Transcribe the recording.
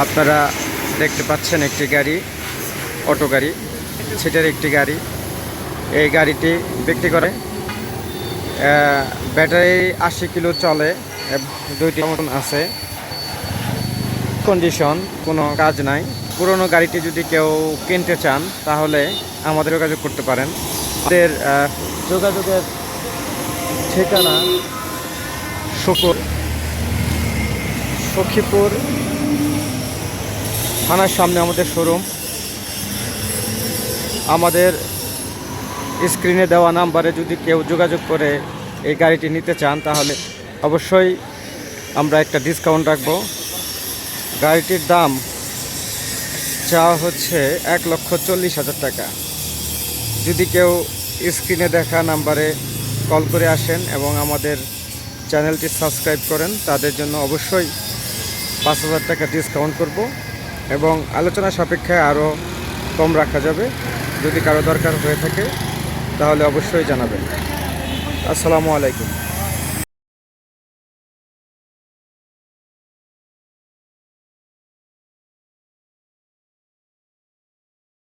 আপনারা দেখতে পাচ্ছেন একটি গাড়ি, অটো গাড়ি, সেটার একটি গাড়ি। এই গাড়িটি বিক্রি করে। ব্যাটারি 80 কিলো চলে, দুইটি মতন আছে, কন্ডিশন, কোনো কাজ নাই। পুরনো গাড়িটি যদি কেউ কিনতে চান তাহলে আমাদের যোগাযোগ করতে পারেন। আমাদের যোগাযোগের ঠিকানা সখীপুর থানার সামনে আমাদের শোরুম। আমাদের স্ক্রিনে দেওয়া নাম্বারে যদি কেউ যোগাযোগ করে এই গাড়িটি নিতে চান তাহলে অবশ্যই আমরা একটা ডিসকাউন্ট রাখব। গাড়িটির দাম চাওয়া হচ্ছে 1,40,000 টাকা। যদি কেউ স্ক্রিনে দেখা নাম্বারে কল করে আসেন এবং আমাদের চ্যানেলটি সাবস্ক্রাইব করেন, তাদের জন্য অবশ্যই 5,000 টাকা ডিসকাউন্ট করব এবং আলোচনা সাপেক্ষে আরও কম রাখা যাবে। যদি কারো দরকার হয়ে থাকে তাহলে অবশ্যই জানাবেন। আসসালামু আলাইকুম।